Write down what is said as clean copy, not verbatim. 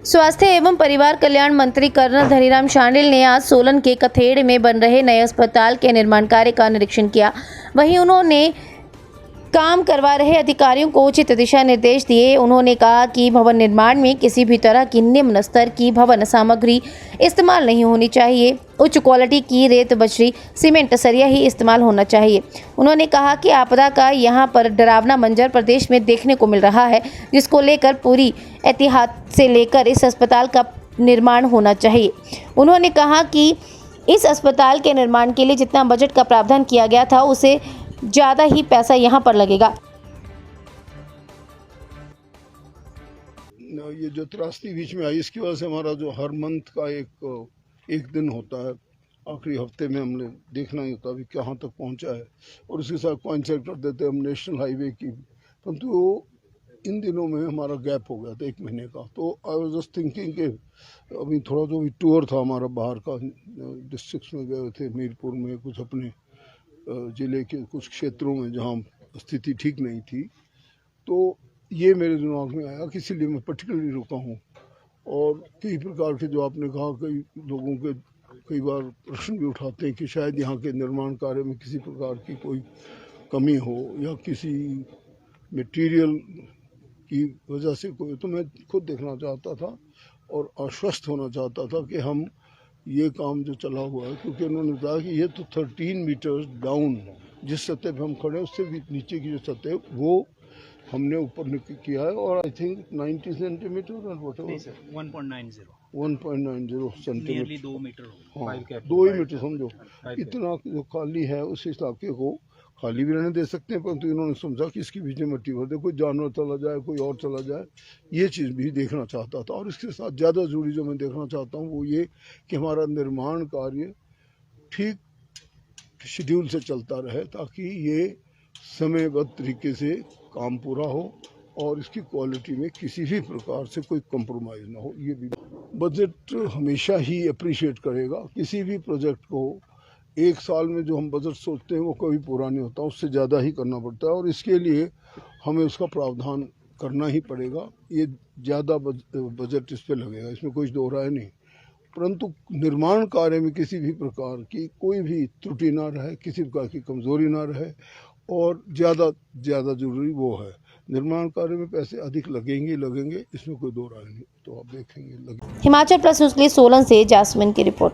स्वास्थ्य एवं परिवार कल्याण मंत्री कर्नल धनीराम शांडिल ने आज सोलन के कथेड़ में बन रहे नए अस्पताल के निर्माण कार्य का निरीक्षण किया। वहीं उन्होंने काम करवा रहे अधिकारियों को उचित दिशा निर्देश दिए। उन्होंने कहा कि भवन निर्माण में किसी भी तरह की निम्न स्तर की भवन सामग्री इस्तेमाल नहीं होनी चाहिए। उच्च क्वालिटी की रेत, बजरी, सीमेंट, सरिया ही इस्तेमाल होना चाहिए। उन्होंने कहा कि आपदा का यहाँ पर डरावना मंजर प्रदेश में देखने को मिल रहा है, जिसको लेकर पूरी एहतियात से लेकर इस अस्पताल का निर्माण होना चाहिए। उन्होंने कहा कि इस अस्पताल के निर्माण के लिए जितना बजट का प्रावधान किया गया था, उसे ज़्यादा ही पैसा यहाँ पर लगेगा। ये जो त्रासदी बीच में आई, इसकी वजह से हमारा जो हर मंथ का एक दिन होता है, आखिरी हफ्ते में हमने देखना ही होता है अभी कहाँ तक पहुँचा है, और उसके साथ कॉइंसाइड कर देते हैं हम नेशनल हाईवे की। परंतु वो इन दिनों में हमारा गैप हो गया था 1 महीने का। तो आई वाज जस्ट थिंकिंग कि अभी थोड़ा जो भी टूर था हमारा बाहर का, डिस्ट्रिक्ट में गए थे, मीरपुर में, कुछ अपने ज़िले के कुछ क्षेत्रों में जहाँ स्थिति ठीक नहीं थी, तो ये मेरे दिमाग में आया कि इसलिए मैं पर्टिकुलरली रुका हूँ। और कई प्रकार के जो आपने कहा, कई लोगों के कई बार प्रश्न भी उठाते हैं कि शायद यहाँ के निर्माण कार्य में किसी प्रकार की कोई कमी हो या किसी मटेरियल की वजह से कोई, तो मैं खुद देखना चाहता था और आश्वस्त होना चाहता था कि हम ये काम जो चला हुआ है, क्योंकि उन्होंने बताया कि ये तो 13 मीटर्स डाउन, जिस सतह पे हम खड़े हैं उससे भी नीचे की जो सतह है वो हमने ऊपर किया है, और आई थिंक 90 सेंटीमीटर और 1.90 सेंटीमीटर, 2 मीटर, हाँ 2 ही मीटर समझो। इतना जो खाली है उस इलाके को खाली भी रहने दे सकते हैं, परंतु इन्होंने समझा कि इसके बीच में मिट्टी भर दे, कोई जानवर चला जाए, कोई और चला जाए, ये चीज़ भी देखना चाहता था। और इसके साथ ज़्यादा जरूरी जो मैं देखना चाहता हूँ वो ये कि हमारा निर्माण कार्य ठीक शेड्यूल से चलता रहे, ताकि ये समयबद्ध तरीके से काम पूरा हो और इसकी क्वालिटी में किसी भी प्रकार से कोई कंप्रोमाइज़ ना हो। ये भी बजट हमेशा ही अप्रिशिएट करेगा। किसी भी प्रोजेक्ट को एक साल में जो हम बजट सोचते हैं वो कभी पूरा नहीं होता, उससे ज़्यादा ही करना पड़ता है, और इसके लिए हमें उसका प्रावधान करना ही पड़ेगा। ये ज़्यादा बजट इस पर लगेगा, इसमें कोई दो राय नहीं। परंतु निर्माण कार्य में किसी भी प्रकार की कोई भी त्रुटि ना रहे, किसी प्रकार की कमज़ोरी ना रहे, और ज़्यादा ज़रूरी वो है, निर्माण कार्य में पैसे अधिक लगेंगे, इसमें कोई दो राय नहीं। तो आप देखेंगे हिमाचल प्लस न्यूज़ के लिए सोलन से जासमिन की रिपोर्ट।